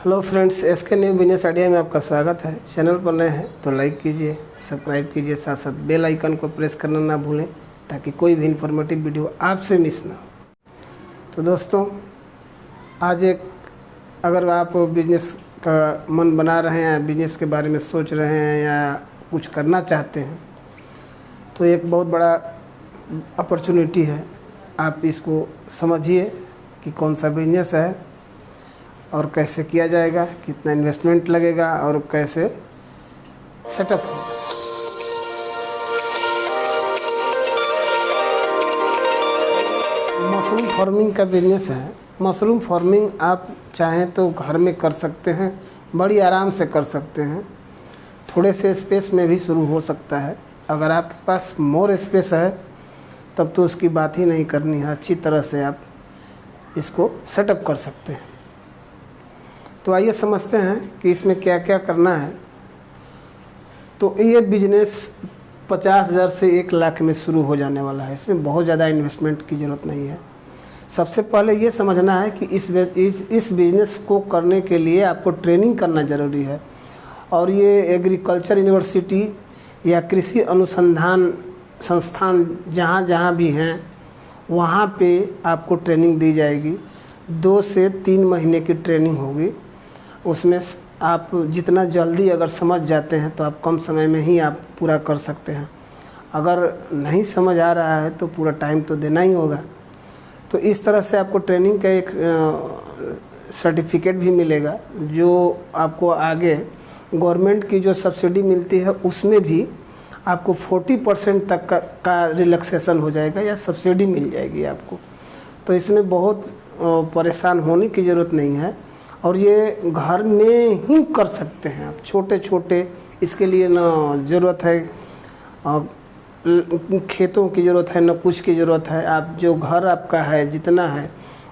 Hello friends, SK new business idea में आपका स्वागत है। चैनल पर नए हैं तो लाइक कीजिए, सब्सक्राइब कीजिए, साथ साथ बेल आइकन को प्रेस करना ना भूलें ताकि कोई भी इन्फॉर्मेटिव वीडियो आपसे मिस ना हो। तो दोस्तों, आज अगर आप बिजनेस का मन बना रहे हैं, बिजनेस के बारे में सोच रहे हैं या कुछ करना चाहते हैं तो एक बहुत बड़ा अपॉर्चुनिटी है। आप इसको समझिए कि कौन सा बिजनेस है और कैसे किया जाएगा, कितना इन्वेस्टमेंट लगेगा और कैसे सेटअप होगा। मशरूम फार्मिंग का बिजनेस है। मशरूम फार्मिंग आप चाहें तो घर में कर सकते हैं, बड़ी आराम से कर सकते हैं। थोड़े से स्पेस में भी शुरू हो सकता है। अगर आपके पास मोर स्पेस है तब तो उसकी बात ही नहीं करनी है। अच्छी तरह से आप इसको सेटअप कर सकते हैं। तो आइए समझते हैं कि इसमें क्या क्या करना है। तो ये बिजनेस 50,000 से 1 लाख में शुरू हो जाने वाला है। इसमें बहुत ज़्यादा इन्वेस्टमेंट की ज़रूरत नहीं है। सबसे पहले ये समझना है कि इस बिज़नेस को करने के लिए आपको ट्रेनिंग करना ज़रूरी है। और ये एग्रीकल्चर यूनिवर्सिटी या कृषि अनुसंधान संस्थान जहाँ भी हैं वहाँ पे आपको ट्रेनिंग दी जाएगी। 2 से 3 महीने की ट्रेनिंग होगी। उसमें आप जितना जल्दी अगर समझ जाते हैं तो आप कम समय में ही आप पूरा कर सकते हैं। अगर नहीं समझ आ रहा है तो पूरा टाइम तो देना ही होगा। तो इस तरह से आपको ट्रेनिंग का एक सर्टिफिकेट भी मिलेगा, जो आपको आगे गवर्नमेंट की जो सब्सिडी मिलती है उसमें भी आपको 40% तक का रिलैक्सेशन हो जाएगा या सब्सिडी मिल जाएगी आपको। तो इसमें बहुत परेशान होने की ज़रूरत नहीं है और ये घर में ही कर सकते हैं आप। छोटे छोटे इसके लिए ना ज़रूरत है खेतों की ज़रूरत है, ना कुछ की ज़रूरत है। आप जो घर आपका है जितना है,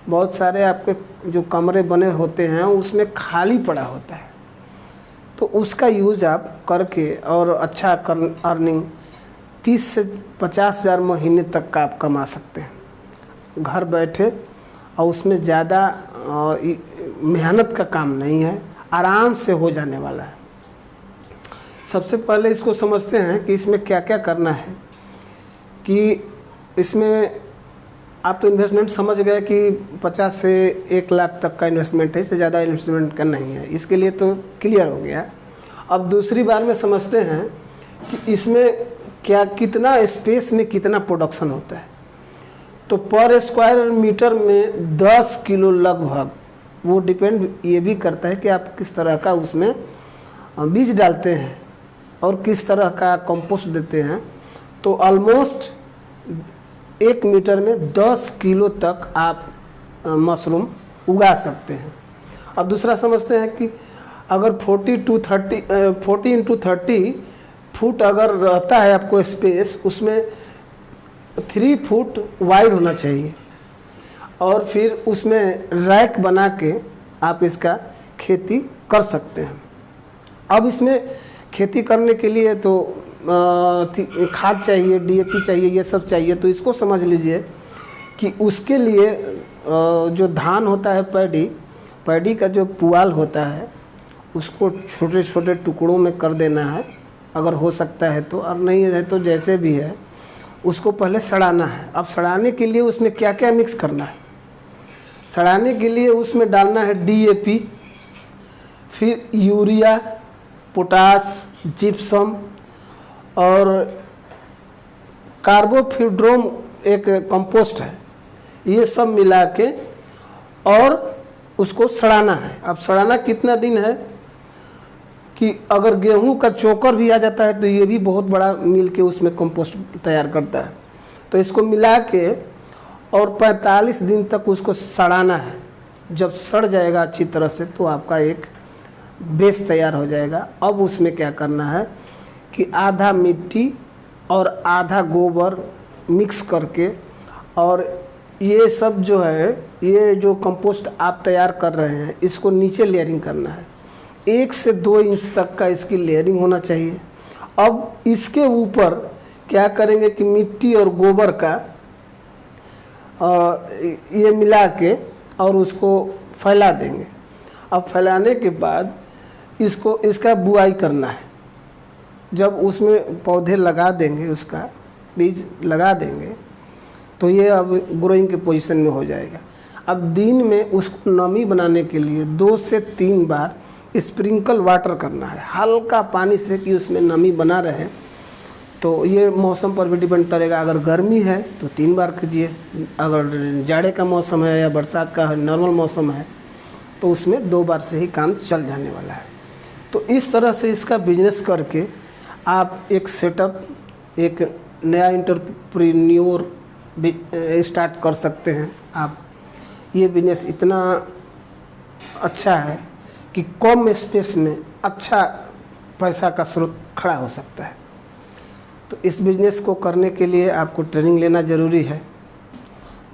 बहुत सारे आपके जो कमरे बने होते हैं उसमें खाली पड़ा होता है, तो उसका यूज़ आप करके और अच्छा अर्निंग 30 से 50,000 महीने तक का आप कमा सकते हैं घर बैठे। और उसमें ज़्यादा मेहनत का काम नहीं है, आराम से हो जाने वाला है। सबसे पहले इसको समझते हैं कि इसमें क्या क्या करना है। कि इसमें आप तो इन्वेस्टमेंट समझ गए कि 50 से 1 लाख तक का इन्वेस्टमेंट है, इससे ज़्यादा इन्वेस्टमेंट का नहीं है। इसके लिए तो क्लियर हो गया। अब दूसरी बार में समझते हैं कि इसमें कितना स्पेस में कितना प्रोडक्शन होता है। तो पर स्क्वायर मीटर में 10 किलो लगभग, वो डिपेंड ये भी करता है कि आप किस तरह का उसमें बीज डालते हैं और किस तरह का कंपोस्ट देते हैं। तो ऑलमोस्ट 1 मीटर में 10 किलो तक आप मशरूम उगा सकते हैं। अब दूसरा समझते हैं कि अगर 40 इंटू 30 फुट अगर रहता है आपको स्पेस, उसमें 3 फुट वाइड होना चाहिए और फिर उसमें रैक बना के आप इसका खेती कर सकते हैं। अब इसमें खेती करने के लिए तो खाद चाहिए, DAP चाहिए, ये सब चाहिए। तो इसको समझ लीजिए कि उसके लिए जो धान होता है, पैडी का जो पुआल होता है उसको छोटे छोटे टुकड़ों में कर देना है अगर हो सकता है तो, और नहीं है तो जैसे भी है उसको पहले सड़ाना है। अब सड़ाने के लिए उसमें क्या क्या मिक्स करना है। सड़ाने के लिए उसमें डालना है DAP, फिर यूरिया, पोटास, जिप्सम और कार्बोफ्यूड्रोम एक कंपोस्ट है। ये सब मिला के और उसको सड़ाना है। अब सड़ाना कितना दिन है कि अगर गेहूं का चोकर भी आ जाता है तो ये भी बहुत बड़ा मिल के उसमें कंपोस्ट तैयार करता है। तो इसको मिला के और 45 दिन तक उसको सड़ाना है। जब सड़ जाएगा अच्छी तरह से तो आपका एक बेस तैयार हो जाएगा। अब उसमें क्या करना है कि आधा मिट्टी और आधा गोबर मिक्स करके, और ये सब जो है, ये जो कंपोस्ट आप तैयार कर रहे हैं इसको नीचे लेयरिंग करना है। 1 से 2 इंच तक का इसकी लेयरिंग होना चाहिए। अब इसके ऊपर क्या करेंगे कि मिट्टी और गोबर का ये मिला के और उसको फैला देंगे। अब फैलाने के बाद इसका बुआई करना है। जब उसमें पौधे लगा देंगे, उसका बीज लगा देंगे, तो ये अब ग्रोइंग के पोजीशन में हो जाएगा। अब दिन में उसको नमी बनाने के लिए 2 से 3 बार स्प्रिंकल वाटर करना है, हल्का पानी से, कि उसमें नमी बना रहे। तो ये मौसम पर भी डिपेंड करेगा। अगर गर्मी है तो 3 बार कीजिए, अगर जाड़े का मौसम है या बरसात का नॉर्मल मौसम है तो उसमें 2 बार से ही काम चल जाने वाला है। तो इस तरह से इसका बिजनेस करके आप एक सेटअप, एक नया एंटरप्रेन्योर स्टार्ट कर सकते हैं आप। ये बिजनेस इतना अच्छा है कि कम स्पेस में अच्छा पैसा का स्रोत खड़ा हो सकता है। तो इस बिज़नेस को करने के लिए आपको ट्रेनिंग लेना ज़रूरी है।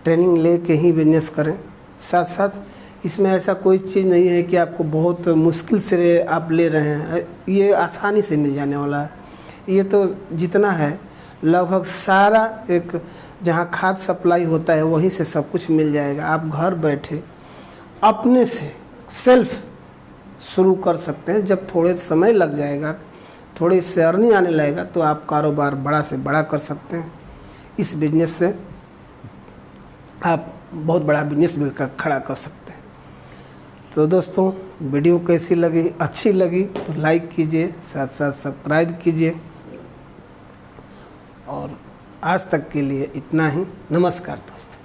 ट्रेनिंग ले के ही बिज़नेस करें। साथ साथ इसमें ऐसा कोई चीज़ नहीं है कि आपको बहुत मुश्किल से आप ले रहे हैं, ये आसानी से मिल जाने वाला है। ये तो जितना है लगभग सारा, एक जहाँ खाद सप्लाई होता है वहीं से सब कुछ मिल जाएगा। आप घर बैठे अपने से सेल्फ शुरू कर सकते हैं। जब थोड़े समय लग जाएगा, थोड़ी से अर्निंग आने लगेगा, तो आप कारोबार बड़ा से बड़ा कर सकते हैं। इस बिजनेस से आप बहुत बड़ा बिजनेस मिलकर खड़ा कर सकते हैं। तो दोस्तों, वीडियो कैसी लगी? अच्छी लगी तो लाइक कीजिए, साथ साथ सब्सक्राइब कीजिए। और आज तक के लिए इतना ही। नमस्कार दोस्तों।